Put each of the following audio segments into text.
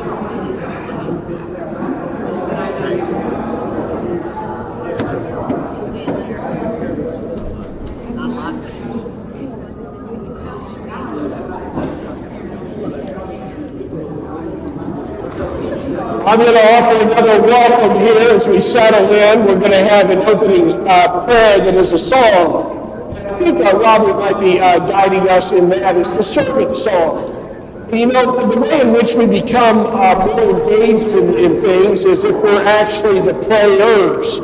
I'm going to offer another welcome here as we settle in. We're going to have an opening prayer that is a song. I think Robert might be guiding us in that. It's the servant song. And you know, the way in which we become more engaged in things is if we're actually the prayers.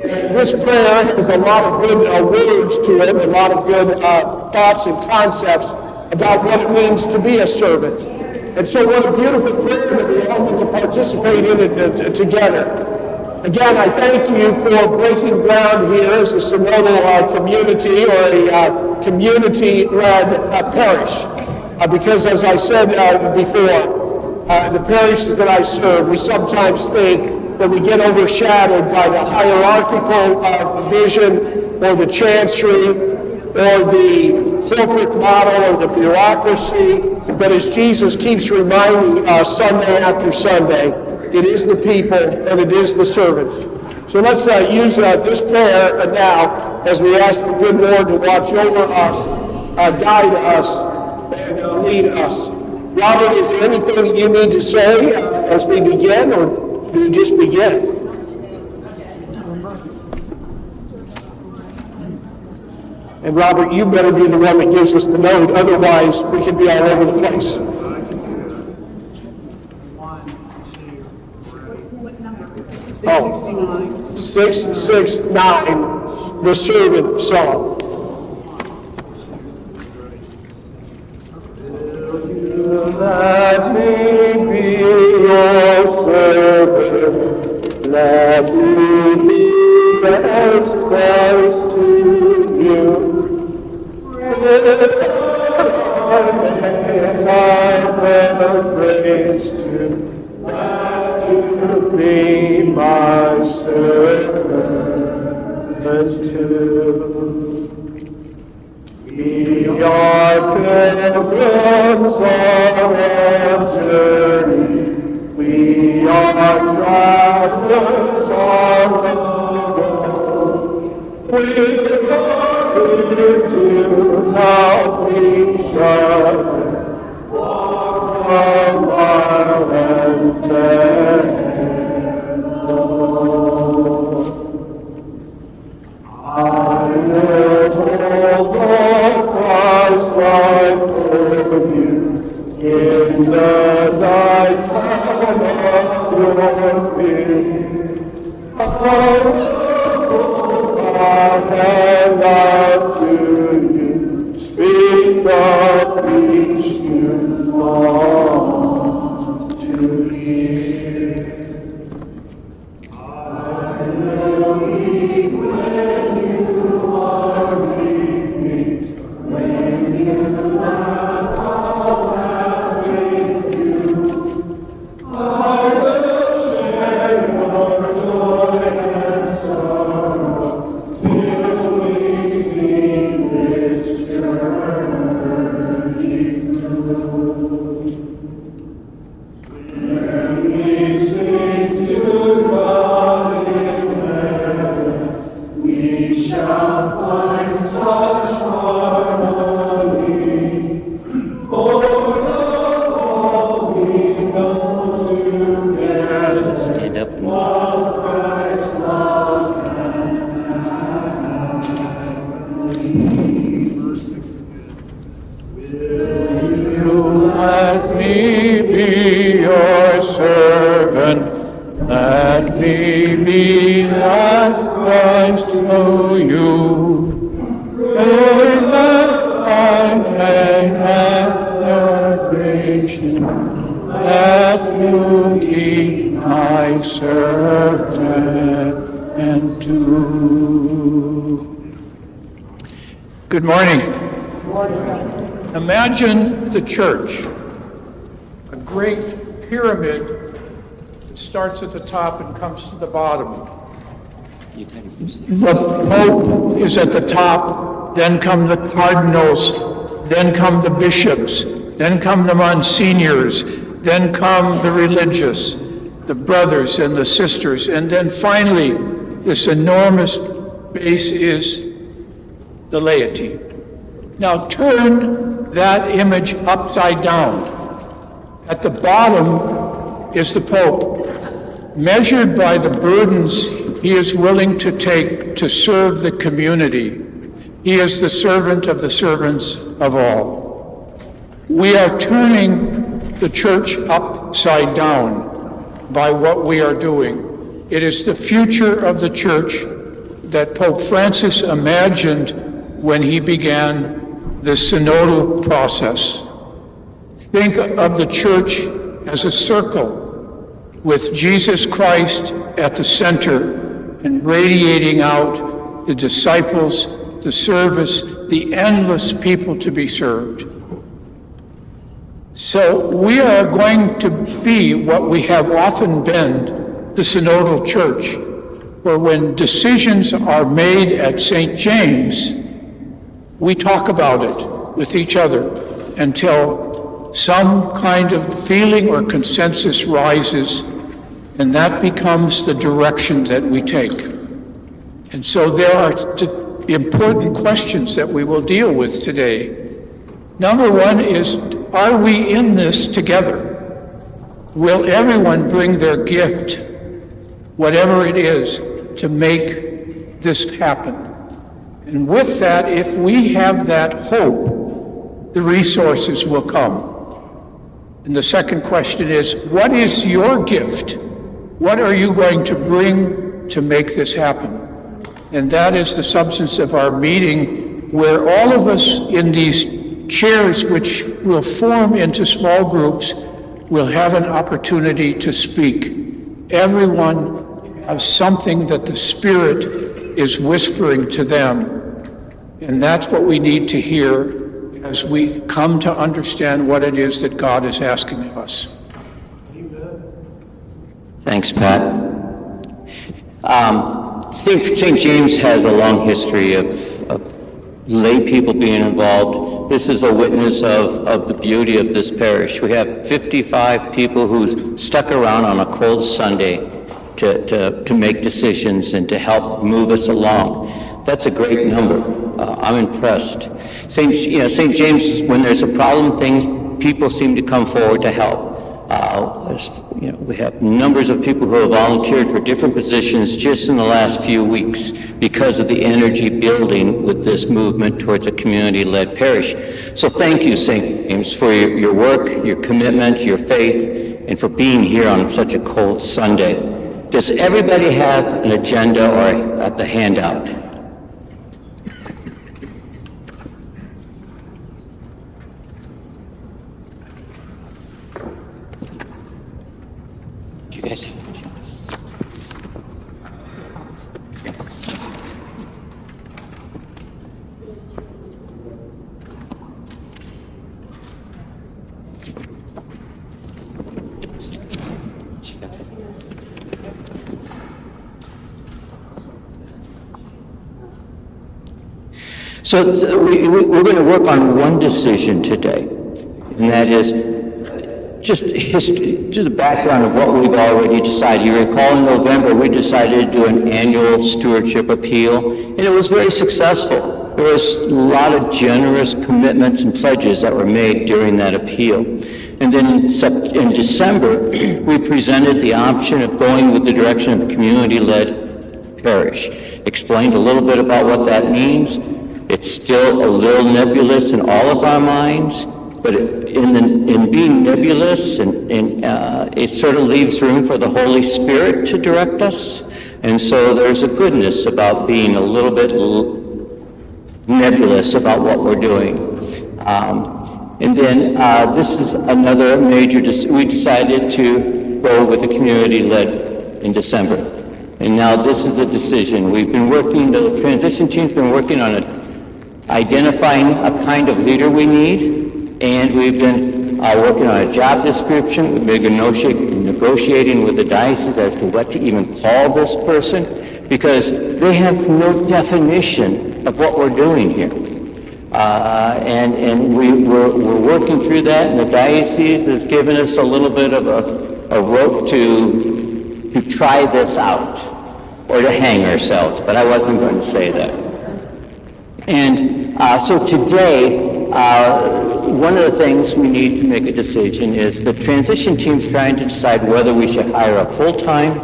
This prayer has a lot of good words to it, a lot of good thoughts and concepts about what it means to be a servant. And so what a beautiful prayer that we all get to participate in it together. Again, I thank you for breaking ground here as a synodal community or a community-led parish. Because as I said before, the parishes that I serve, we sometimes think that we get overshadowed by the hierarchical vision or the chancery or the corporate model or the bureaucracy. But as Jesus keeps reminding us Sunday after Sunday, it is the people and it is the servants. So let's use this prayer now as we ask the good Lord to watch over us, guide us, and lead us. Robert, is there anything that you need to say as we begin, or do you just begin? And Robert, you better be the one that gives us the note, otherwise we could be all over the place. 669, the servant song. Let me be your servant, let me be as Christ to you. I praise to that you be my servant too. We are pilgrims on a journey. We are travelers on the road. We are to help each other walk a mile and then I will hold the Christ life for you in the night time of your fear. I will and out to you, speak the peace you long to hear. I will eat when you are with me, when you laugh, I'll laugh with you. I will share your joy and sorrow, till we see this journey through. When we sing to God in heaven, we shall find such harmony. For all we know together, stand up. While Christ's love let me be your servant, let me be as Christ to you. Pray that I may have salvation, let you be my servant too. Good morning. Imagine the church, a great pyramid that starts at the top and comes to the bottom. The Pope is at the top, then come the cardinals, then come the bishops, then come the monsignors, Then come the religious, the brothers and the sisters, and then finally, this enormous base is the laity. Now turn that image upside down. At the bottom is the Pope, measured by the burdens he is willing to take to serve the community. He is the servant of the servants of all. We are turning the church upside down by what we are doing. It is the future of the church that Pope Francis imagined when he began the synodal process. Think of the church as a circle with Jesus Christ at the center and radiating out the disciples, the service, the endless people to be served. So we are going to be what we have often been, the synodal church, where when decisions are made at St. James, we talk about it with each other until some kind of feeling or consensus rises, and that becomes the direction that we take. And so there are important questions that we will deal with today. Number one is, are we in this together? Will everyone bring their gift, whatever it is, to make this happen? And with that, if we have that hope, the resources will come. And the second question is, what is your gift? What are you going to bring to make this happen? And that is the substance of our meeting, where all of us in these chairs, which will form into small groups, will have an opportunity to speak. Everyone has something that the Spirit is whispering to them. And that's what we need to hear as we come to understand what it is that God is asking of us. Thanks, Pat. St. James has a long history of lay people being involved. This is a witness of the beauty of this parish. We have 55 people who stuck around on a cold Sunday to make decisions and to help move us along. That's a great number. I'm impressed. St. James, when there's a problem, people seem to come forward to help. We have numbers of people who have volunteered for different positions just in the last few weeks because of the energy building with this movement towards a community-led parish. So thank you, St. James, for your work, your commitment, your faith, and for being here on such a cold Sunday. Does everybody have an agenda or at the handout? You guys have agendas. So we're going to work on one decision today, and that is just history, to the background of what we've already decided. You recall in November, we decided to do an annual stewardship appeal, and it was very successful. There was a lot of generous commitments and pledges that were made during that appeal. And then in December, we presented the option of going with the direction of a community-led parish. Explained a little bit about what that means. It's still a little nebulous in all of our minds, but in being nebulous, it sort of leaves room for the Holy Spirit to direct us. And so there's a goodness about being a little bit nebulous about what we're doing. And then this is another major, we decided to go with the community-led in December. And now this is the decision. We've been working, the transition team's been working on identifying a kind of leader we need, and we've been working on a job description. We've been negotiating with the diocese as to what to even call this person, because they have no definition of what we're doing here. And we're working through that, and the diocese has given us a little bit of a rope to try this out, or to hang ourselves, but I wasn't going to say that. And so today, one of the things we need to make a decision is the transition team's trying to decide whether we should hire a full-time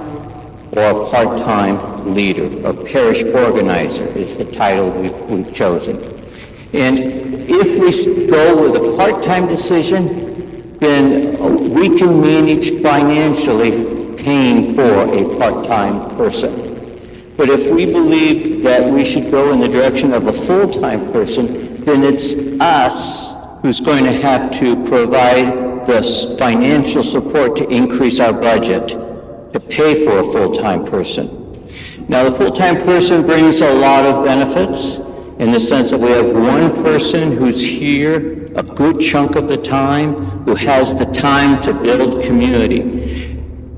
or a part-time leader, or parish organizer is the title we've chosen. And if we go with a part-time decision, then we can manage financially paying for a part-time person. But if we believe that we should go in the direction of a full-time person, then it's us who's going to have to provide the financial support to increase our budget to pay for a full-time person. Now, the full-time person brings a lot of benefits in the sense that we have one person who's here a good chunk of the time, who has the time to build community.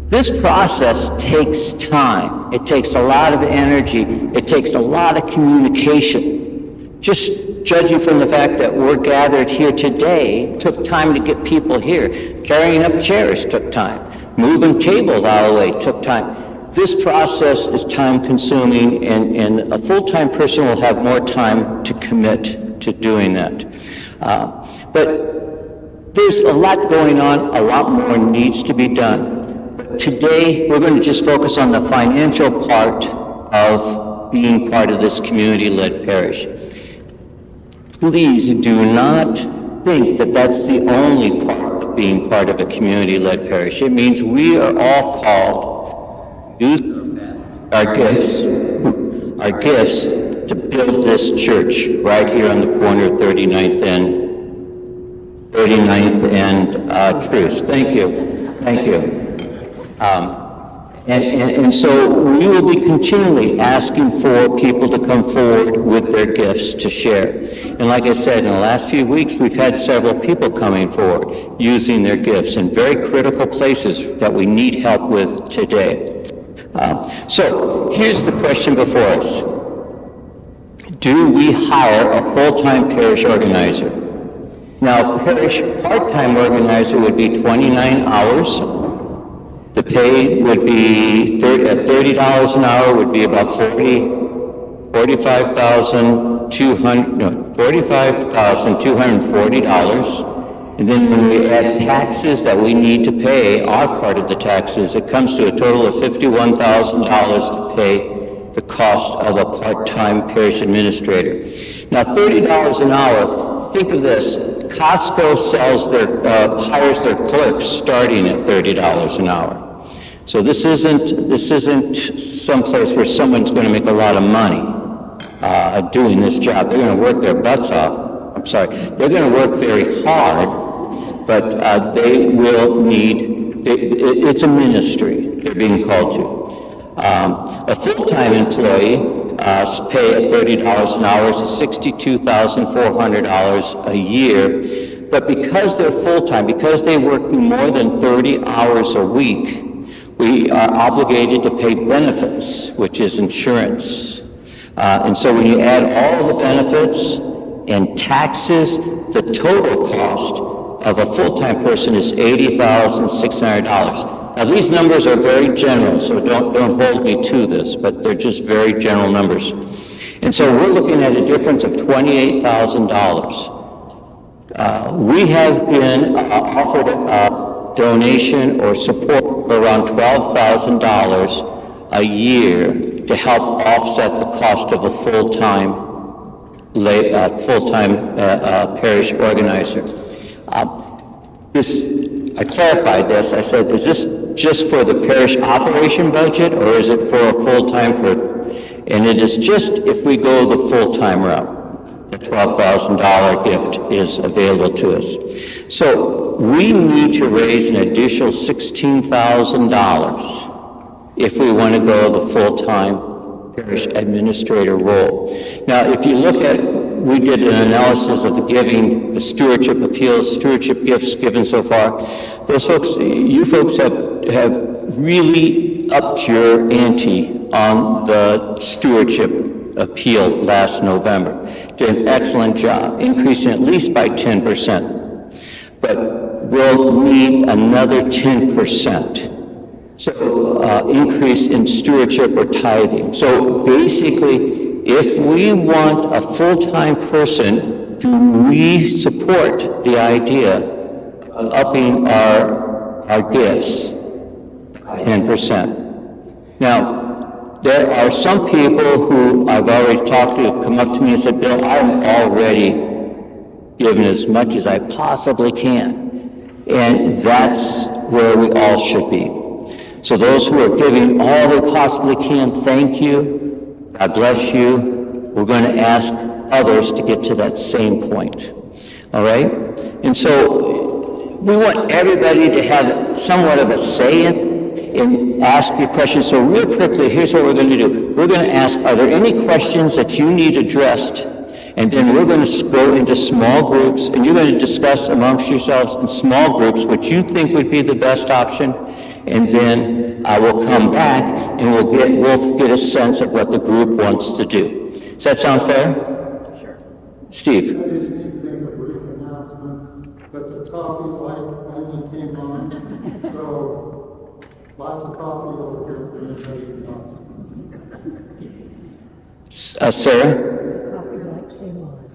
This process takes time. It takes a lot of energy. It takes a lot of communication. Just judging from the fact that we're gathered here today took time to get people here. Carrying up chairs took time. Moving tables out of the way took time. This process is time-consuming, and a full-time person will have more time to commit to doing that. But there's a lot going on. A lot more needs to be done. But today, we're going to just focus on the financial part of being part of this community-led parish. Please do not think that that's the only part of being part of a community-led parish. It means we are all called to use our gifts to build this church right here on the corner of 39th and Truce. Thank you. Thank you. And so we will be continually asking for people to come forward with their gifts to share. And like I said, in the last few weeks, we've had several people coming forward using their gifts in very critical places that we need help with today. So here's the question before us. Do we hire a full-time parish organizer? Now, parish part-time organizer would be 29 hours. The pay would be at $30 an hour would be about $45,240. And then when we add taxes that we need to pay, our part of the taxes, it comes to a total of $51,000 to pay the cost of a part-time parish administrator. Now, $30 an hour, think of this. Costco hires their clerks starting at $30 an hour. So this isn't someplace where someone's going to make a lot of money doing this job. They're going to work their butts off. They're going to work very hard, but they will need, it's a ministry they're being called to. A full-time employee pay at $30 an hour is $62,400 a year, but because they're full-time, because they work more than 30 hours a week, we are obligated to pay benefits, which is insurance. And so when you add all the benefits and taxes, the total cost of a full-time person is $80,600. Now, these numbers are very general, so don't hold me to this, but they're just very general numbers. And so we're looking at a difference of $28,000. We have been offered a donation or support of around $12,000 a year to help offset the cost of a full-time parish organizer. I clarified this. I said, is this just for the parish operation budget, or is it for a full-time person? And it is just if we go the full-time route. The $12,000 gift is available to us. So we need to raise an additional $16,000 if we want to go the full-time parish administrator role. Now, if you look at, we did an analysis of the giving, the stewardship appeals, stewardship gifts given so far. Those folks, you folks have really upped your ante on the stewardship appeal last November. Did an excellent job, increasing at least by 10%. But we'll need another 10%. So increase in stewardship or tithing. So basically, if we want a full-time person, do we support the idea of upping our gifts by 10%? Now, there are some people who I've already talked to have come up to me and said, Bill, I'm already giving as much as I possibly can. And that's where we all should be. So those who are giving all they possibly can, thank you. God bless you. We're going to ask others to get to that same point. All right? And so we want everybody to have somewhat of a say in ask your questions. So real quickly, here's what we're going to do. We're going to ask, are there any questions that you need addressed? And then we're going to go into small groups, and you're going to discuss amongst yourselves in small groups what you think would be the best option. And then I will come back and we'll get a sense of what the group wants to do. Does that sound fair? Sure. Steve? I just need to make a brief announcement that the coffee light finally came on, so lots of coffee over here for anybody who wants. Sarah?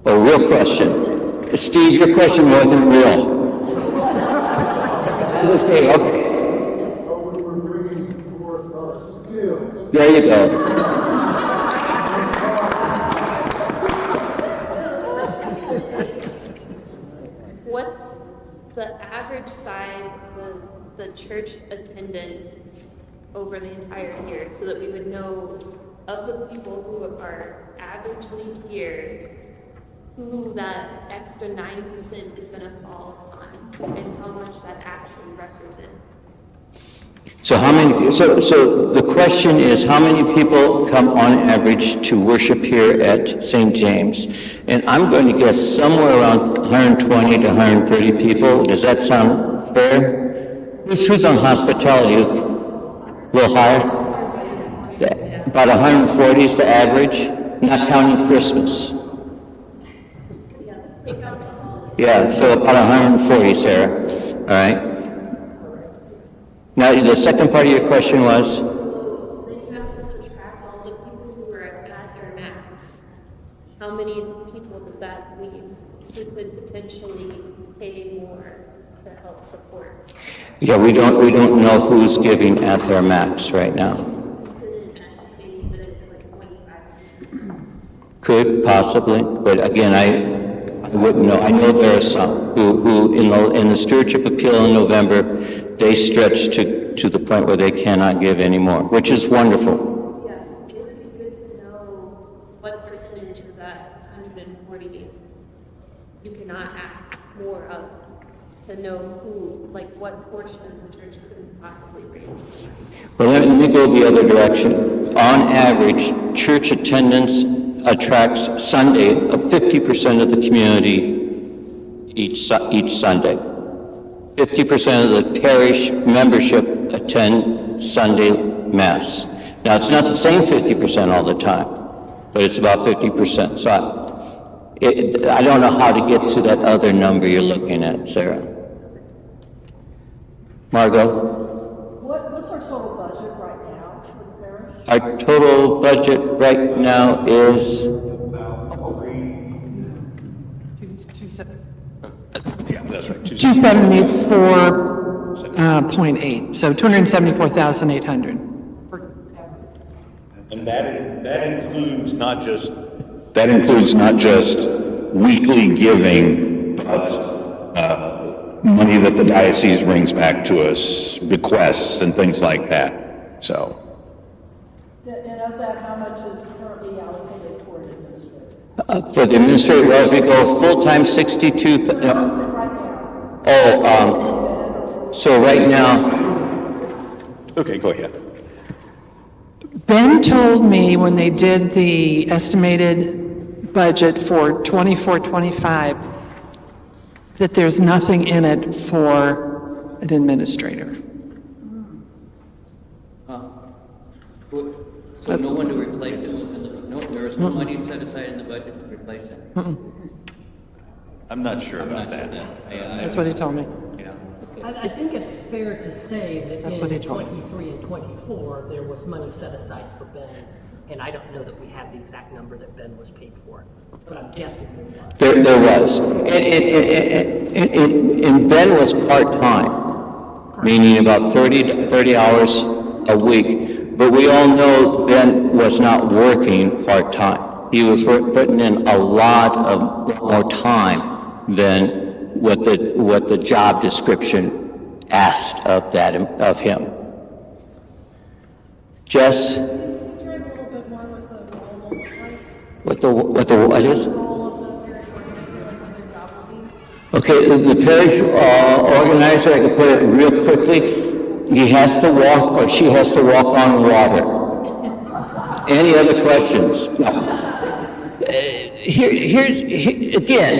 Oh, real question. Steve, your question more than real. Steve, okay. There you go. What's the average size of the church attendance over the entire year so that we would know of the people who are averagely here, who that extra 9% is going to fall on and how much that actually represents? So how many, so the question is, how many people come on average to worship here at St. James? And I'm going to guess somewhere around 120 to 130 people. Does that sound fair? Who's on hospitality? A little higher? About 140 is the average, not counting Christmas. Yeah, so about 140, Sarah. All right. Now, the second part of your question was? So then you have to subtract all the people who are at their max. How many people does that leave who could potentially pay more to help support? Yeah, we don't know who's giving at their max right now. Couldn't estimate that it's like 25%. Could possibly, but again, I wouldn't know. I know there are some who in the stewardship appeal in November, they stretch to the point where they cannot give anymore, which is wonderful. Yeah, it would be good to know what percentage of that 140 you cannot ask more of, to know who, like what portion of the church couldn't possibly raise. Well, let me go the other direction. On average, church attendance attracts Sunday of 50% of the community each Sunday. 50% of the parish membership attend Sunday Mass. Now, it's not the same 50% all the time, but it's about 50%. So I don't know how to get to that other number you're looking at, Sarah. Margot? What's our total budget right now for the parish? Our total budget right now is... Yeah, that's right. 274.8, so 274,800. And that includes not just weekly giving, but money that the diocese brings back to us, bequests and things like that. So. And of that, how much is currently allocated for administrative? For the administrative, well, if you go full-time, 62, Right now? so right now, Okay, go ahead. Ben told me when they did the estimated budget for 24-25 that there's nothing in it for an administrator. so no one to replace it. No, there is no money set aside in the budget to replace it. I'm not sure about that. That's what he told me. Yeah. I think it's fair to say that That's what he in told me. 23 and 24, there was money set aside for Ben, and I don't know that we have the exact number that Ben was paid for, but I'm guessing there was. There was. And Ben was part-time, meaning about 30 hours a week. But we all know Ben was not working part-time. He was putting in a lot more time than what the job description asked of him. Jess? Describe a little bit more what the role looks like, What is? the role of the parish organizer, like what their job will be. Okay, the parish organizer, I can put it real quickly, he has to walk, or she has to walk on water. Any other questions? No. Again,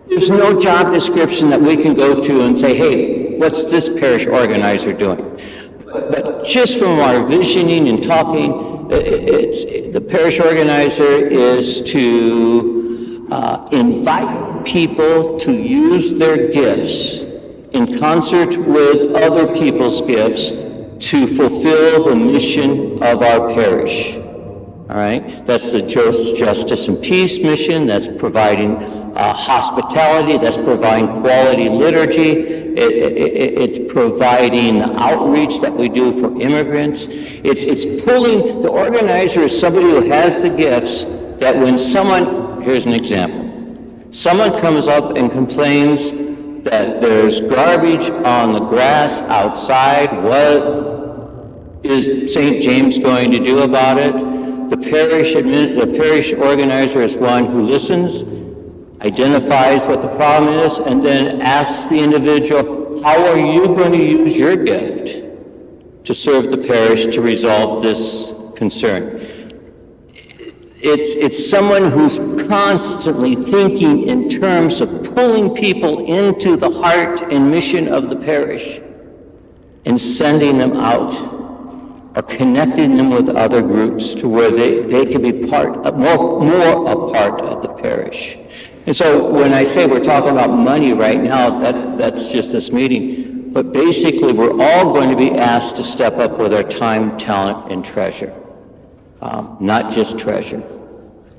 there's no job description that we can go to and say, hey, what's this parish organizer doing? But just from our visioning and talking, the parish organizer is to invite people to use their gifts in concert with other people's gifts to fulfill the mission of our parish. All right? That's the Justice and Peace mission. That's providing hospitality. That's providing quality liturgy. It's providing the outreach that we do for immigrants. It's pulling, the organizer is somebody who has the gifts that when someone, here's an example, someone comes up and complains that there's garbage on the grass outside, what is St. James going to do about it? The parish organizer is one who listens, identifies what the problem is, and then asks the individual, how are you going to use your gift to serve the parish to resolve this concern? It's someone who's constantly thinking in terms of pulling people into the heart and mission of the parish and sending them out or connecting them with other groups to where they can be more a part of the parish. And so when I say we're talking about money right now, that's just this meeting. But basically, we're all going to be asked to step up with our time, talent, and treasure. Not just treasure.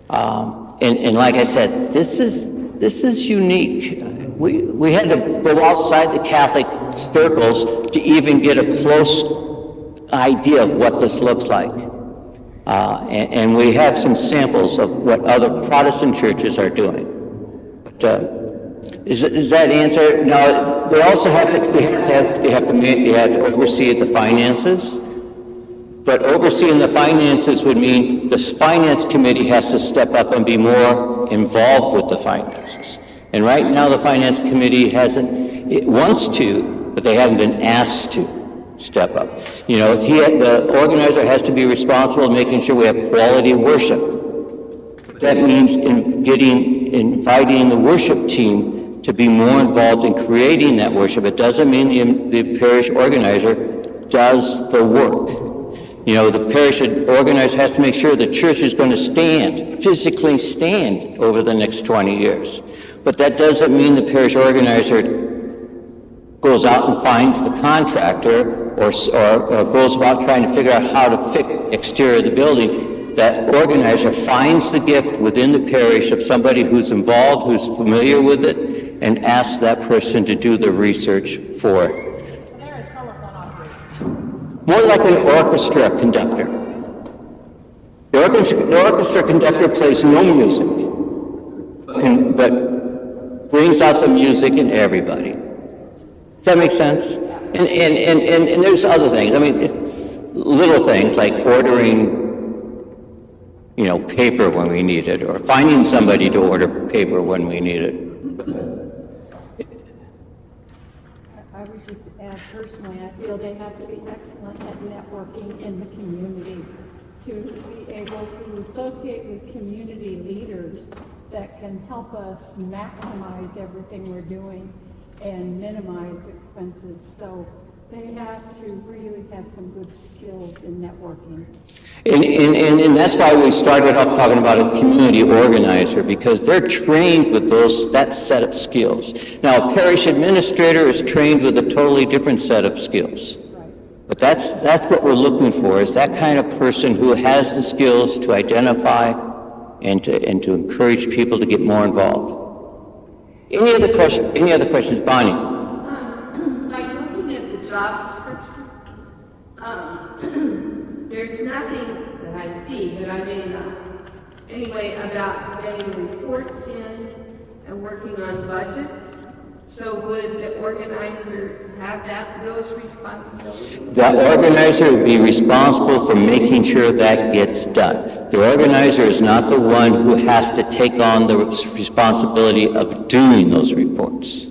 And like I said, this is unique. We had to go outside the Catholic circles to even get a close idea of what this looks like. And we have some samples of what other Protestant churches are doing. But, is that answer? Now, they also have to oversee the finances. But overseeing the finances would mean the finance committee has to step up and be more involved with the finances. And right now, the finance committee it wants to, but they haven't been asked to step up. You know, the organizer has to be responsible in making sure we have quality worship. That means inviting the worship team to be more involved in creating that worship. It doesn't mean the parish organizer does the work. You know, the parish organizer has to make sure the church is going to physically stand over the next 20 years. But that doesn't mean the parish organizer goes out and finds the contractor or goes about trying to figure out how to fix the exterior of the building. That organizer finds the gift within the parish of somebody who's involved, who's familiar with it, and asks that person to do the research for it. They're a telephone operator. More like an orchestra conductor. The orchestra conductor plays no music, but brings out the music in everybody. Does that make sense? And there's other things. I mean, little things like ordering, paper when we need it, or finding somebody to order paper when we need it. I would just add personally, I feel they have to be excellent at networking in the community, to be able to associate with community leaders that can help us maximize everything we're doing and minimize expenses. So they have to really have some good skills in networking. And that's why we started off talking about a community organizer, because they're trained with that set of skills. Now, a parish administrator is trained with a totally different set of skills. But that's what we're looking for, is that kind of person who has the skills to identify and to encourage people to get more involved. Any other questions? Bonnie? Like looking at the job description, there's nothing that I see, but I may not. Anyway, about getting reports in and working on budgets. So would the organizer have those responsibilities? The organizer would be responsible for making sure that gets done. The organizer is not the one who has to take on the responsibility of doing those reports.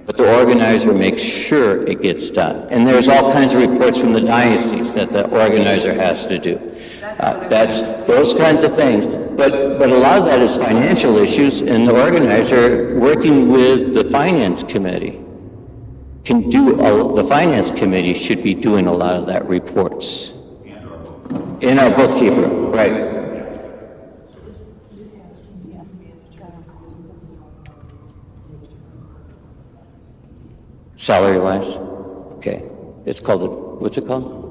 But the organizer makes sure it gets done. And there's all kinds of reports from the diocese that the organizer has to do. That's those kinds of things. But a lot of that is financial issues, and the organizer, working with the finance committee, can do the finance committee should be doing a lot of that reports. And our bookkeeper, right. Salary-wise? Okay. It's called, what's it called?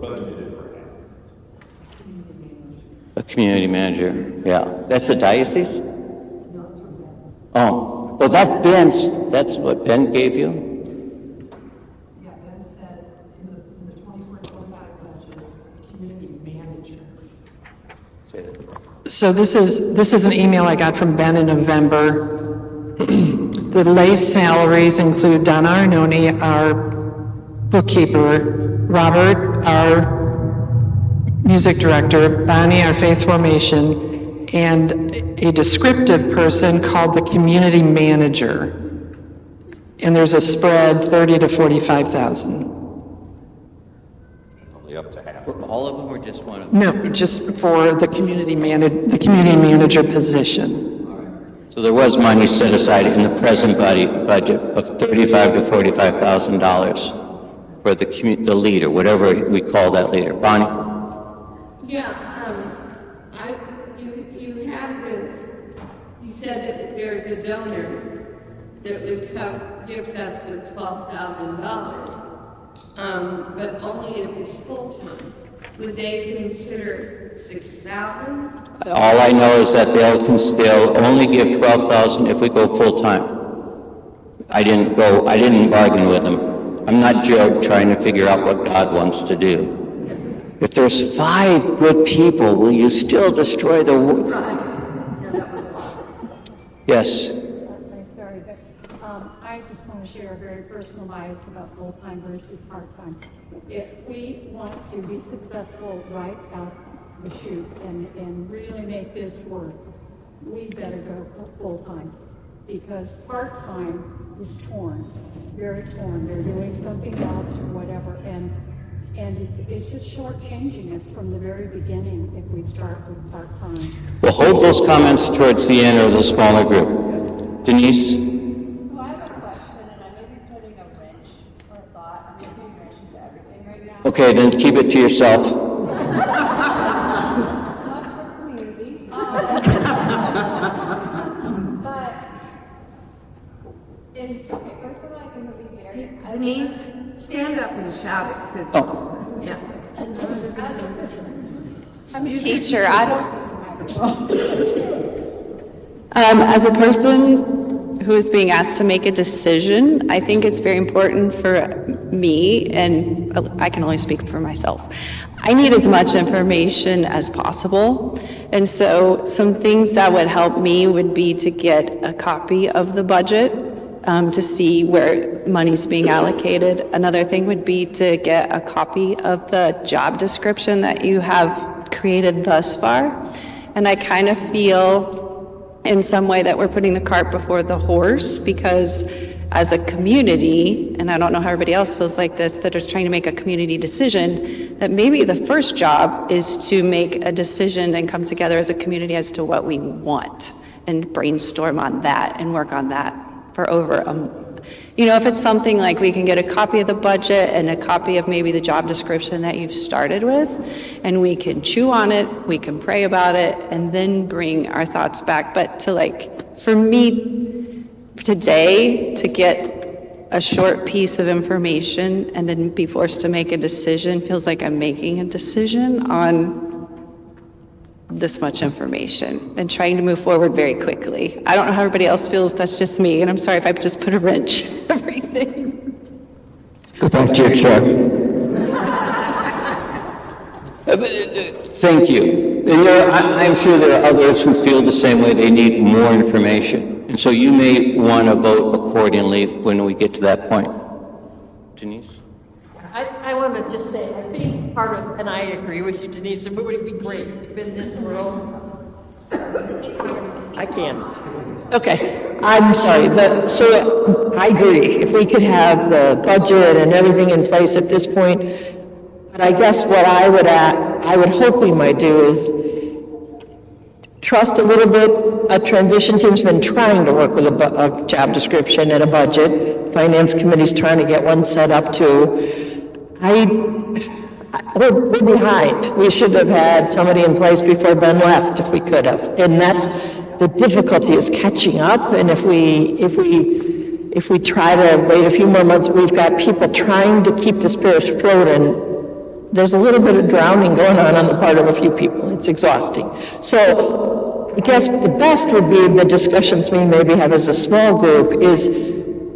A community manager, yeah. That's the diocese? Oh, well, that's what Ben gave you? Yeah, Ben said in the 24-25 budget, community manager. Say that. So this is an email I got from Ben in November. The lay salaries include Donna Arnone, our bookkeeper, Robert, our music director, Bonnie, our faith formation, and a descriptive person called the community manager. And there's a spread, 30 to 45,000. Only up to half. For all of them or just one of them? No, just for the community manager position. So there was money set aside in the present budget of $35,000 to $45,000 for the leader, whatever we call that leader. Bonnie? Yeah, you have this, you said that there's a donor that would gift us with $12,000, but only if it's full-time. Would they consider 6,000? All I know is that they'll only give 12,000 if we go full-time. I didn't bargain with them. I'm not Job trying to figure out what God wants to do. If there's 5 good people, will you still destroy the world? Yes. I'm sorry, but I just want to share a very personal bias about full-time versus part-time. If we want to be successful right out the chute and really make this work, we better go full-time, because part-time is torn, very torn. They're doing something else or whatever, and it's just shortchanging us from the very beginning if we start with part-time. We'll hold those comments towards the end of the smaller group. Denise? So I have a question, and I may be putting a wrench or a thought. I'm putting a wrench into everything right now. Okay, then keep it to yourself. Much for community. But okay, first of all, I'm going to be very... Denise, stand up and shout it, because, yeah. I'm a teacher. I don't. As a person who is being asked to make a decision, I think it's very important for me, and I can only speak for myself. I need as much information as possible. And so some things that would help me would be to get a copy of the budget to see where money's being allocated. Another thing would be to get a copy of the job description that you have created thus far. And I kind of feel in some way that we're putting the cart before the horse, because as a community, and I don't know how everybody else feels like this, that is trying to make a community decision, that maybe the first job is to make a decision and come together as a community as to what we want and brainstorm on that and work on that for over You know, if it's something like we can get a copy of the budget and a copy of maybe the job description that you've started with, and we can chew on it, we can pray about it, and then bring our thoughts back. But to like, for me today, to get a short piece of information and then be forced to make a decision feels like I'm making a decision on this much information and trying to move forward very quickly. I don't know how everybody else feels, that's just me, and I'm sorry if I just put a wrench in everything. Go back to your chair. Thank you. And I'm sure there are others who feel the same way, they need more information. And so you may want to vote accordingly when we get to that point. Denise? I want to just say, I think part of, and I agree with you, Denise, it would be great if in this world. I can. Okay, I'm sorry, so I agree, if we could have the budget and everything in place at this point, but I guess what I would hope we might do is trust a little bit. A transition team's been trying to work with a job description and a budget. Finance committee's trying to get one set up too. We're behind. We should have had somebody in place before Ben left if we could have. And that's, the difficulty is catching up. And if we try to wait a few more months, we've got people trying to keep this parish afloat, and there's a little bit of drowning going on the part of a few people. It's exhausting. So I guess the best would be the discussions we maybe have as a small group is,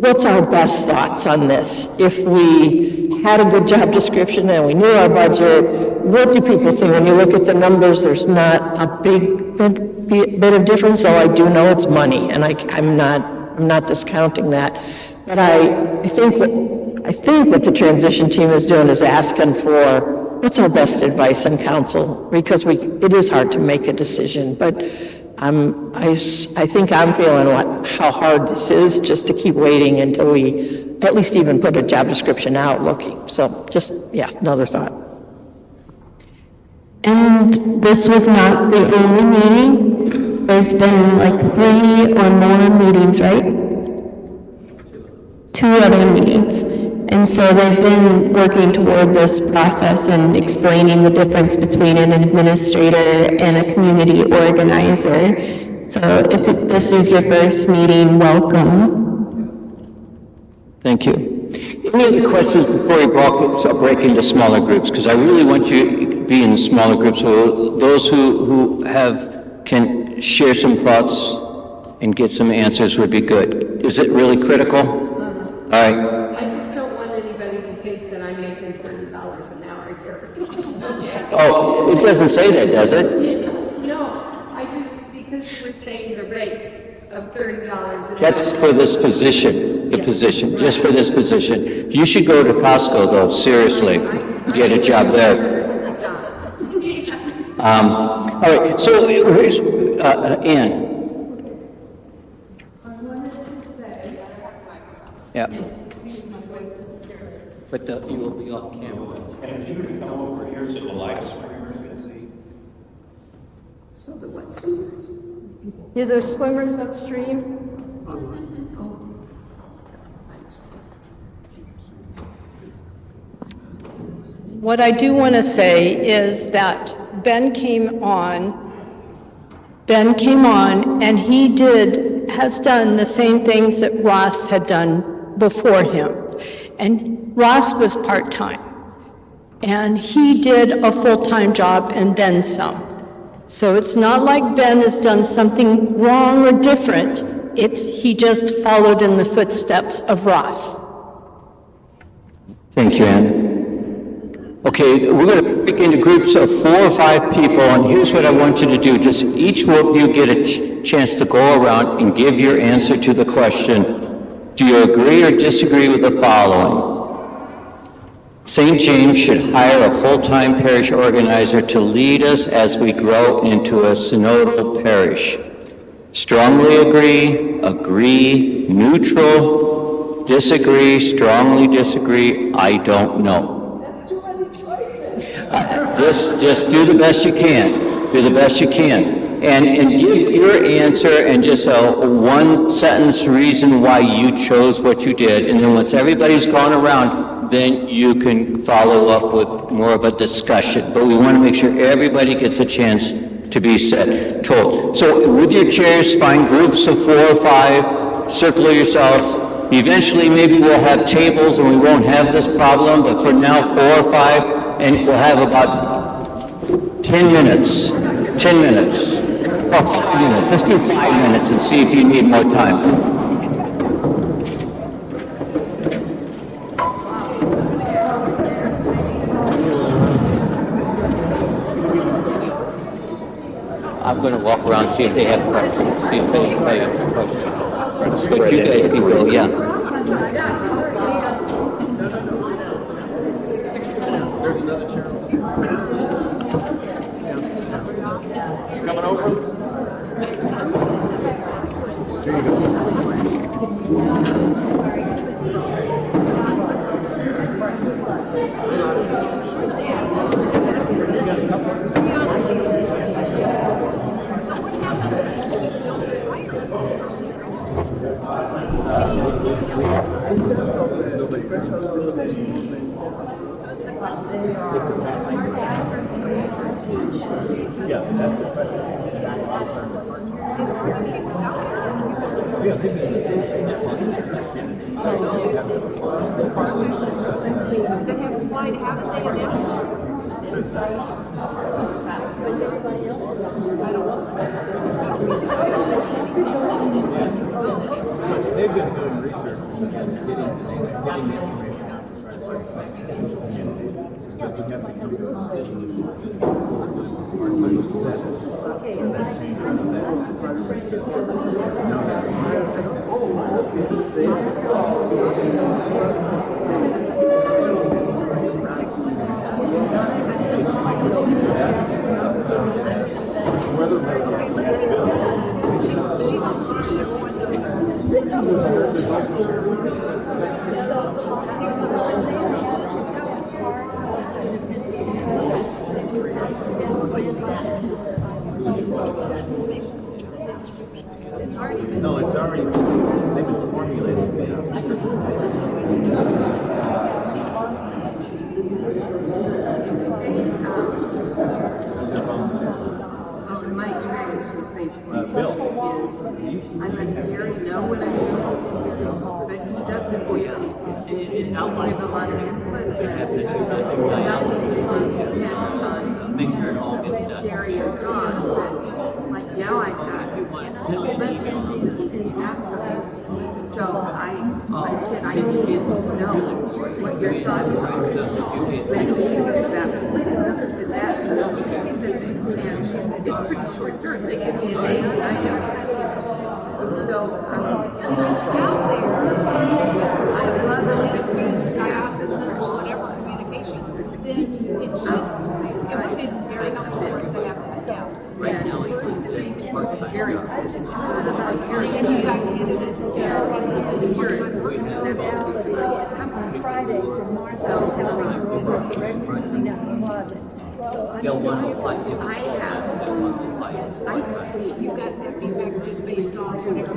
what's our best thoughts on this? If we had a good job description and we knew our budget, what do people think? When you look at the numbers, there's not a big bit of difference, though I do know it's money, and I'm not discounting that. But I think what the transition team is doing is asking for, what's our best advice and counsel? Because it is hard to make a decision, but I think I'm feeling how hard this is just to keep waiting until we at least even put a job description out looking. So just, another thought. And this was not the only meeting. There's been like 3 or more meetings, right? 2 other meetings. And so they've been working toward this process and explaining the difference between an administrator and a community organizer. So if this is your first meeting, welcome. Thank you. Any other questions before we break into smaller groups? Because I really want you to be in smaller groups. So those who can share some thoughts and get some answers would be good. Is it really critical? All right. I just don't want anybody to think that I'm making $30 an hour here. Oh, it doesn't say that, does it? No, because we're saying the rate of $30 an hour. That's for this position, just for this position. You should go to Costco, though, seriously, get a job there. All right, so here's, Ann. Yeah. But you will be off camera. And if you were to come over here to the live streamers and see. So the what swimmers? Yeah, there's swimmers upstream. What I do want to say is that Ben came on and he has done the same things that Ross had done before him. And Ross was part-time. And he did a full-time job and then some. So it's not like Ben has done something wrong or different. He just followed in the footsteps of Ross. Thank you, Ann. Okay, we're going to break into groups of 4 or 5 people, and here's what I want you to do. Just each of you get a chance to go around and give your answer to the question. Do you agree or disagree with the following? St. James should hire a full-time parish organizer to lead us as we grow into a synodal parish. Strongly agree, neutral, disagree, strongly disagree, I don't know. Just do the best you can. Do the best you can. and give your answer and just a one-sentence reason why you chose what you did. And then once everybody's gone around, then you can follow up with more of a discussion. But we want to make sure everybody gets a chance to be told. So with your chairs, find groups of 4 or 5, circle yourself. Eventually, maybe we'll have tables and we won't have this problem, but for now, 4 or 5, and we'll have about 10 minutes. 10 minutes. Or 5 minutes. Let's do 5 minutes and see if you need more time. I'm going to walk around, see if they have questions, see if they have questions. But you guys can go, yeah. Coming over? They've been doing research and getting No, it's already, they've been formulating my experience with Facebook Bill. is, I let Gary know what I do, but he doesn't really give a lot of input. That's the depends on Make sure it all gets done. Gary or John, but like now I've got, let's do this after this. So I said, I need to know what your thoughts are. When you get back to that real specific, and it's pretty short term. They give me a date and I know. So I love the diocesan or whatever communication. It would be very helpful to have that. Right now, it's very it's true about and you got candidates. Come on Friday from Martha's having her over clean out the closet. So I you got that feedback just based on whatever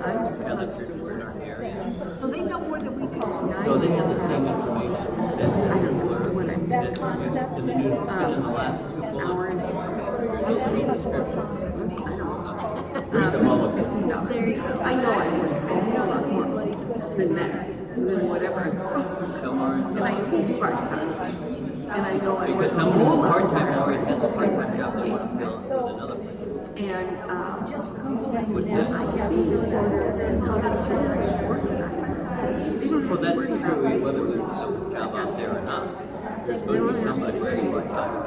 I'm supposed to. So they know more than we can. So they have the same information. I don't know what I'm That concept. hours. $15. I know I would. I need a lot more than that, than whatever I'm supposed to. And I teach part-time. And I know I work a whole lot part-time job they want to fill with another person. And just Googling that, I can be how to organize. Well, that's true, whether there's a job out there or not. There's going to be somebody who's part-time.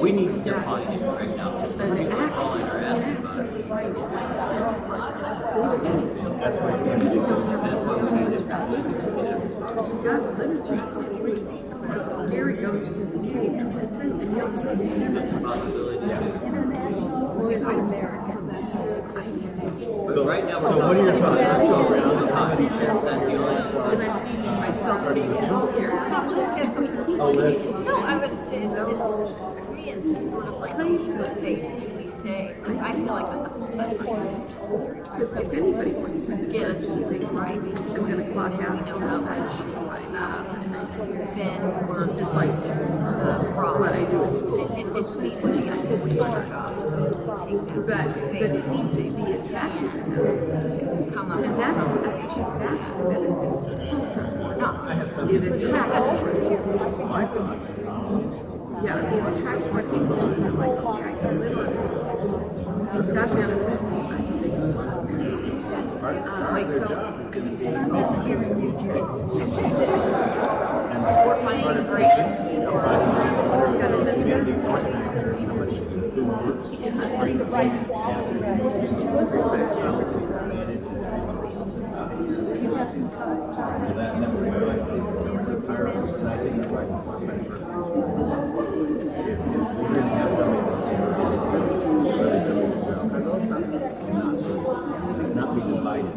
We need to define it right now. People are calling or asking about it. That's why we need to Gary goes to the meetings and he'll say International or American. So right now, what are your thoughts? Let's go around the time. And I'm feeding myself here. No, I was, to me, it's just sort of like what they usually say. I feel like that If anybody wants me to get us start to to think, right. I'm gonna clock out. We know how much Ben worked. Just like what I do at school. It needs to be a better job, so take that. But it needs to be attached. Come up And that's the benefit full-time. No. It attracts more people. Yeah, it attracts more people. It's not like, okay, I can live on it. It's got benefits. So, Or finding grants or got another Not be divided.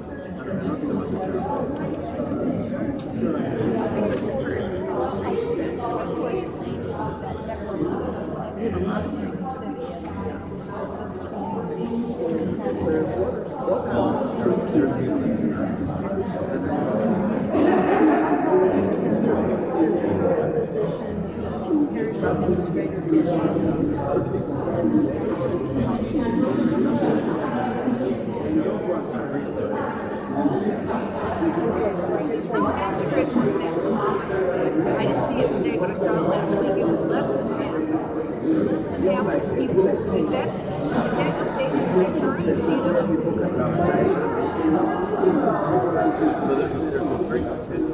I didn't see it today, but I saw it last week. It was less than half. Less than half of people. Is that updated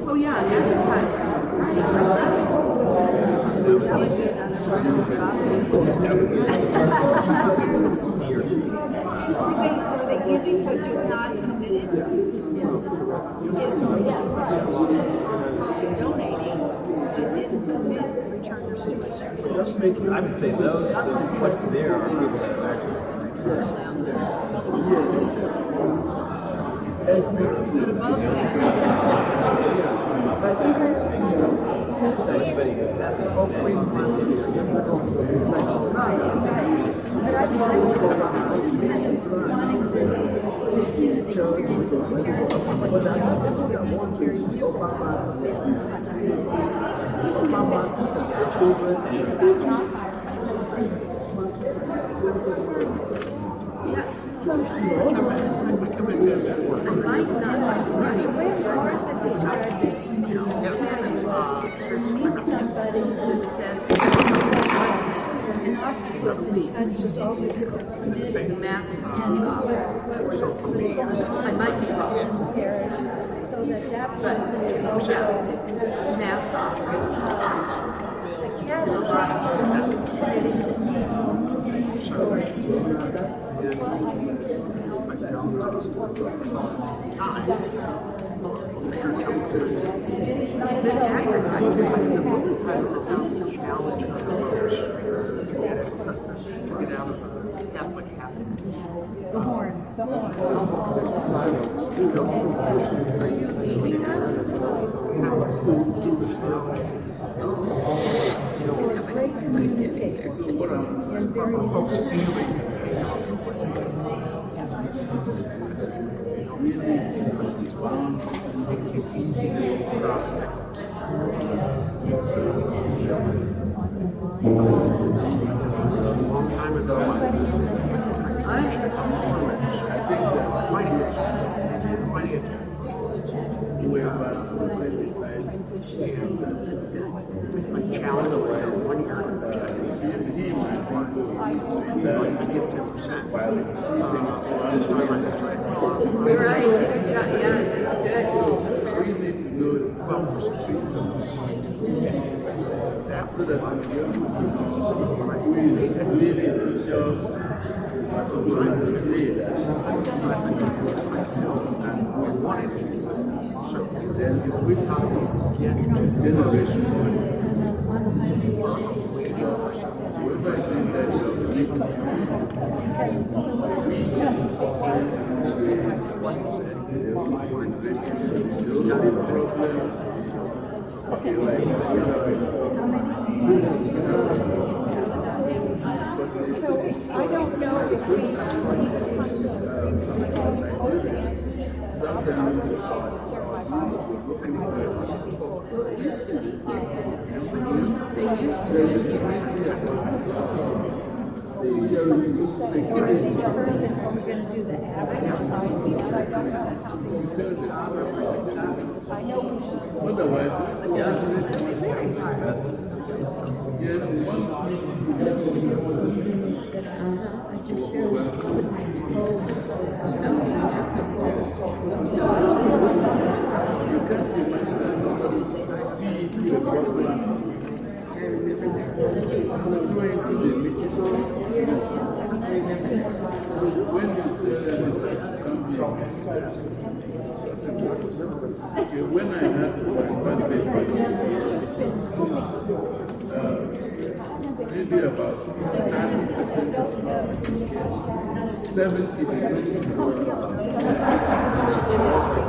Oh yeah, advertisers. Are they giving but just not committed? Donating, but didn't commit, return their stewardship. I would say those, what's there are people that have actually. Meet somebody who says, and was in touch with all the different committed masses and I might be wrong. So that person is also Mass operations. the catalyst for new committees that need The horns. Are you leaving us? So a great communicator and very You're right, good job, yeah, that's good. We need to do it after that, we need essentials, and we want it. So then if we start generation, we're going to think that we I don't know if we even It used to be here. They used to be here. Or is each person, are we gonna do the average? I don't know how many. I know we should. Otherwise, when I had my birthday maybe about 30% of 70%.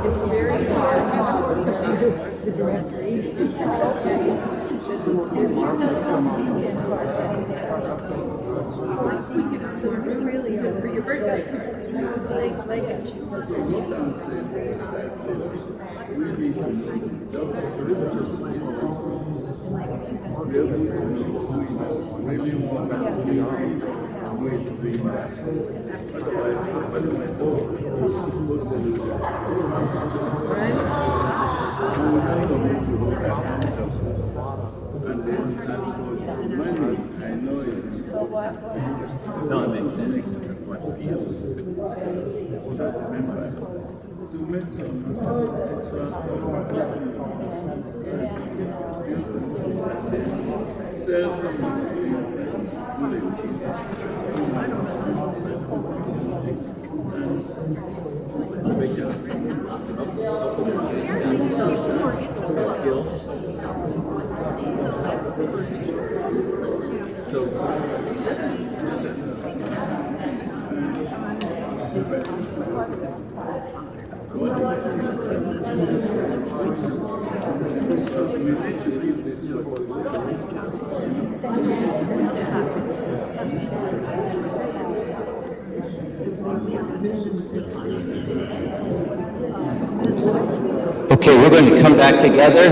It's very hard to understand the directories. We give us some really good for your birthday card. So what I'm saying is we need to know be able to know who really want to be and who is doing that. Otherwise, somebody might say, who's supposed to do that? So we have to make sure that and then as for money, I know it's not anything what feels. Just remember to make some extra sell some we need to keep this Okay, we're going to come back together.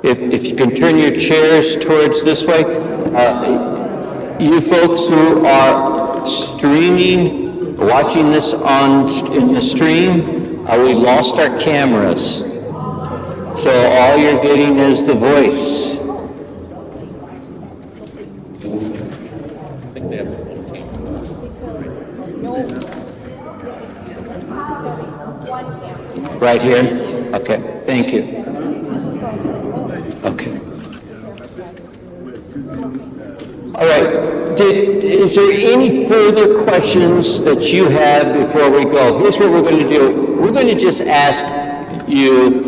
If you can turn your chairs towards this way. You folks who are streaming, watching this in the stream, we lost our cameras. So all you're getting is the voice. Right here? Okay, thank you. Okay. All right, is there any further questions that you have before we go? Here's what we're going to do. We're going to just ask you,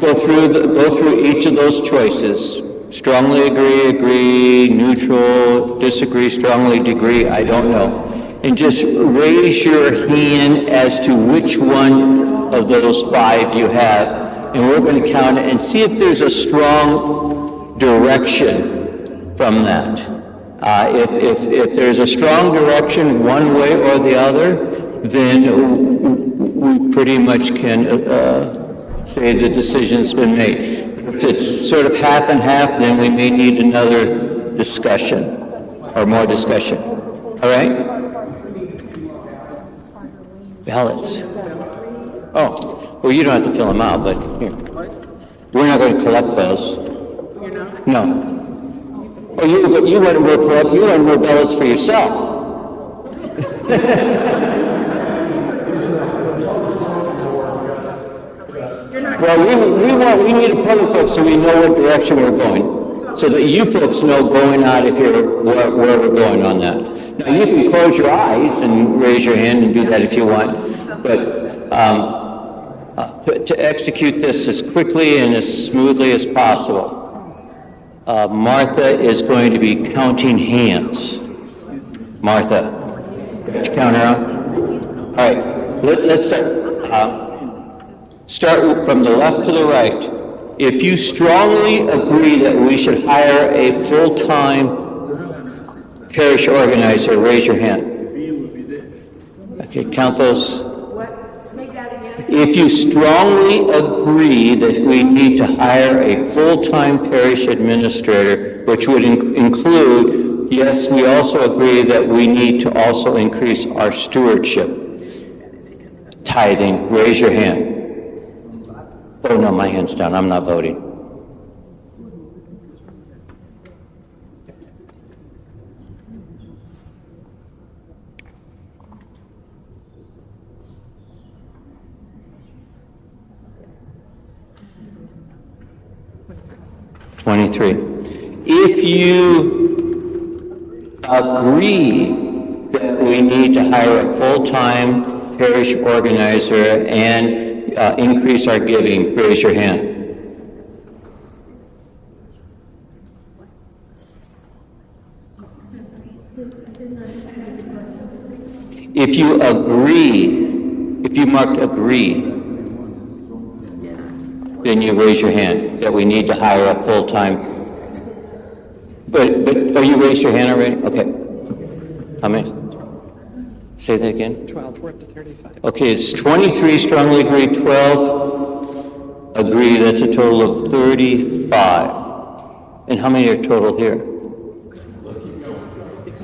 go through each of those choices. Strongly agree, neutral, disagree, strongly disagree, I don't know. And just raise your hand as to which one of those 5 you have. And we're going to count it and see if there's a strong direction from that. If there's a strong direction one way or the other, then we pretty much can say the decision's been made. If it's sort of half and half, then we may need another discussion or more discussion. All right? Ballots. Oh, well, you don't have to fill them out, but here. We're not going to collect those. You're not? No. Oh, you want more ballots for yourself. Well, we need a public vote so we know what direction we're going, so that you folks know going out if you're where we're going on that. Now, you can close your eyes and raise your hand and do that if you want, but to execute this as quickly and as smoothly as possible, Martha is going to be counting hands. Martha, got your counter on? All right, let's start. start from the left to the right. If you strongly agree that we should hire a full-time parish organizer, raise your hand. Okay, count those. If you strongly agree that we need to hire a full-time parish administrator, which would include, yes, we also agree that we need to also increase our stewardship, tithing, raise your hand. Oh, no, my hand's down. I'm not voting. If you agree that we need to hire a full-time parish organizer and increase our giving, raise your hand. If you agree, if you marked agree, then you raise your hand that we need to hire a full-time. But oh, you raised your hand already? Okay. How many? Say that again? 12, we're up to 35. Okay, it's 23 strongly agree, 12 agree. That's a total of 35. And how many are total here?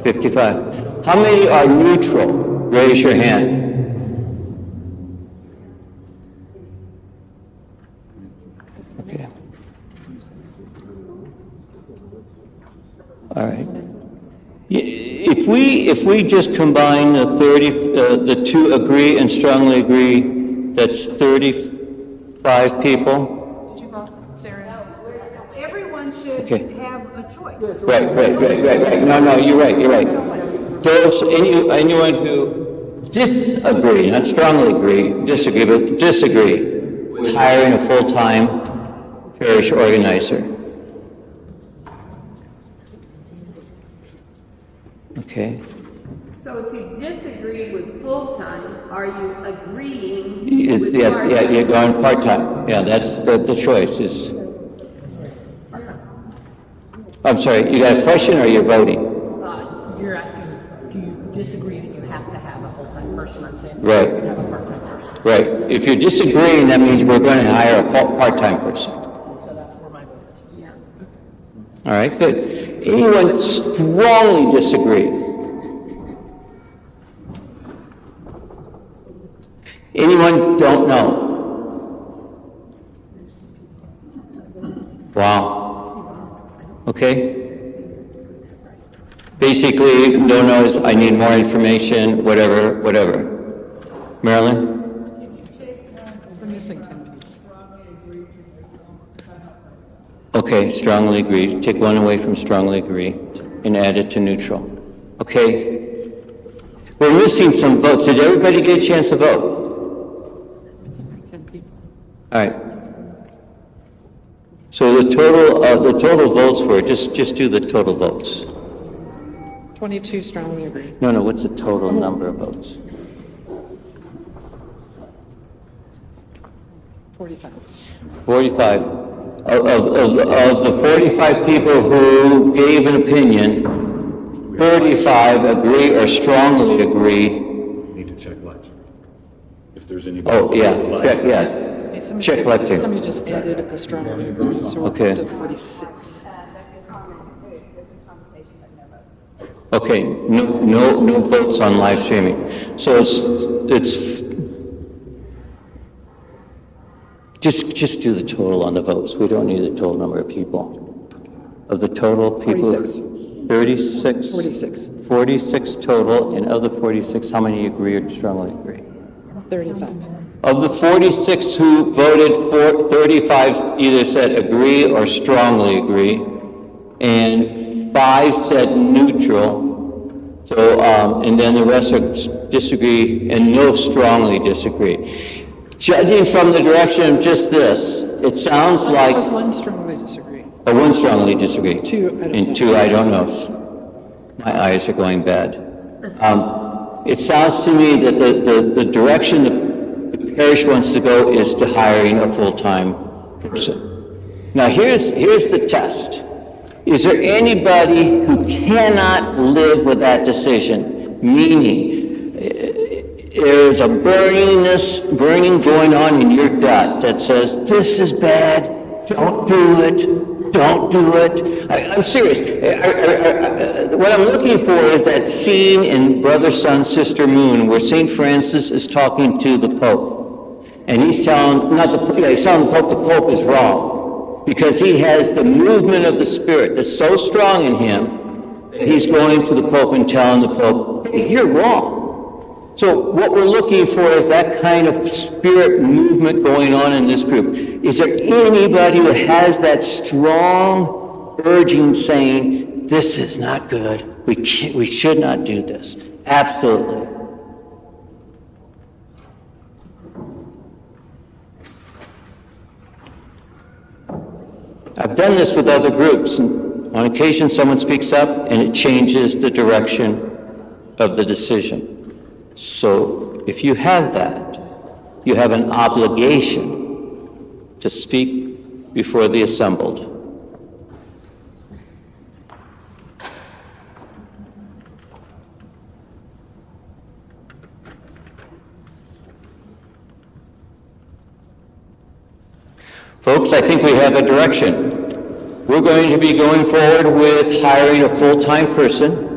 55. How many are neutral? Raise your hand. Okay. All right. If we just combine the two agree and strongly agree, that's 35 people. Did you vote, Sarah? Everyone should Okay. have a choice. Right. No, you're right. Those, anyone who disagree, not strongly agree, disagree, but disagree with hiring a full-time parish organizer. Okay. So if you disagree with full-time, are you agreeing with Yes, part-time? yeah, you're going part-time. Yeah, that's the choice is. I'm sorry, you got a question or you're voting? You're asking, do you disagree that you have to have a full-time person? I'm saying Right. you have a part-time person. Right. If you're disagreeing, that means we're going to hire a part-time person. So that's where my vote is. Yeah. All right, good. Anyone strongly disagree? Anyone don't know? Wow. Okay. Basically, don't know is I need more information, whatever. Marilyn? We're missing 10 people. Okay, strongly agree. Take one away from strongly agree and add it to neutral. Okay. We're missing some votes. Did everybody get a chance to vote? 10 people. All right. So the total votes were, just do the total votes. 22 strongly agree. No, what's the total number of votes? 45. 45. Of the 45 people who gave an opinion, 35 agree or strongly agree. Need to check lecture. If there's any. Oh, yeah, check, yeah. Hey, somebody Check just- lecture. Somebody just added a strongly agree, so we're Okay. up to 46. Okay, no votes on live streaming. So it's just do the total on the votes. We don't need the total number of people. Of the total people. 46. 36? 46. 46 total, and of the 46, how many agree or strongly agree? 35. Of the 46 who voted for, 35 either said agree or strongly agree, and 5 said neutral. So, and then the rest are disagree and no strongly disagree. Judging from the direction of just this, it sounds There like, was one strongly disagree. or one strongly disagree. Two, I don't And know. 2, I don't know. My eyes are going bad. It sounds to me that the direction the parish wants to go is to hiring a full-time person. Now, here's the test. Is there anybody who cannot live with that decision? Meaning, there's a burning going on in your gut that says, this is bad, don't do it, don't do it. I'm serious. What I'm looking for is that scene in Brother, Sun, Sister, Moon, where St. Francis is talking to the Pope. And he's telling, he's telling the Pope is wrong. Because he has the movement of the Spirit that's so strong in him that he's going to the Pope and telling the Pope, hey, you're wrong. So what we're looking for is that kind of spirit movement going on in this group. Is there anybody who has that strong urging saying, this is not good, we should not do this? Absolutely. I've done this with other groups, and on occasion someone speaks up and it changes the direction of the decision. So if you have that, you have an obligation to speak before the assembled. Folks, I think we have a direction. We're going to be going forward with hiring a full-time person.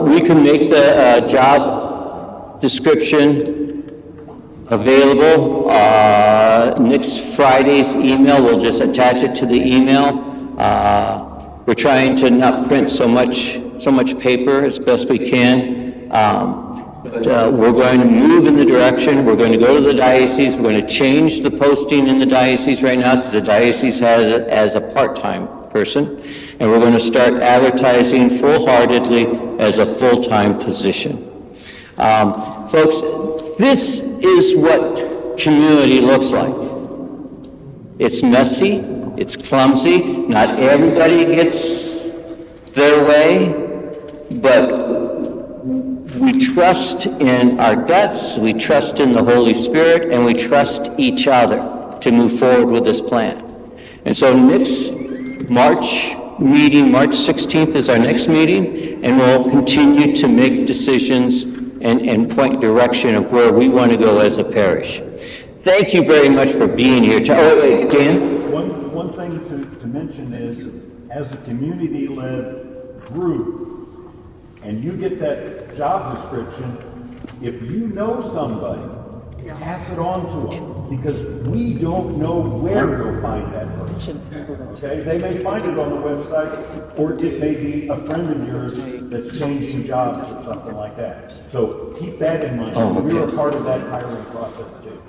We can make the job description available. Next Friday's email, we'll just attach it to the email. We're trying to not print so much paper as best we can. But we're going to move in the direction. We're going to go to the diocese. We're going to change the posting in the diocese right now because the diocese has it as a part-time person. And we're going to start advertising full-heartedly as a full-time position. Folks, this is what community looks like. It's messy. It's clumsy. Not everybody gets their way, but we trust in our guts, we trust in the Holy Spirit, and we trust each other to move forward with this plan. And so next March meeting, March 16th is our next meeting, and we'll continue to make decisions and point direction of where we want to go as a parish. Thank you very much for being here. Dan? One thing to mention is, as a community-led group, and you get that job description, if you know somebody, pass it on to them, because we don't know where you'll find that person. Okay, they may find it on the website, or it may be a friend of yours that's changing jobs or something like that. So keep that in mind. We are part of that hiring process too.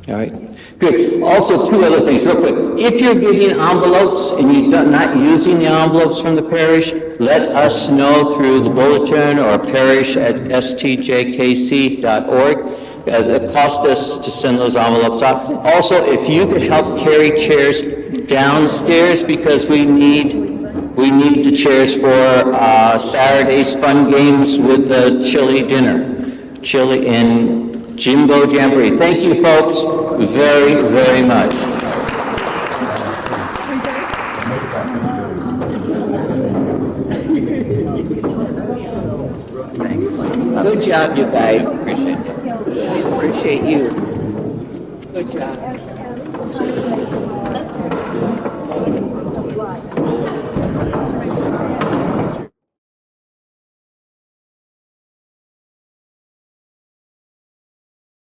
All right, good. Also, two other things, real quick. If you're getting envelopes and you're not using the envelopes from the parish, let us know through the bulletin or parish@stjkc.org. It costs us to send those envelopes out. Also, if you could help carry chairs downstairs, because we need the chairs for Saturday's fun games with the chili dinner. Chili and Jimbo Jamboree. Thank you, folks, very, very much. Thanks. Good job, you guys. Appreciate it. Appreciate you. Good job.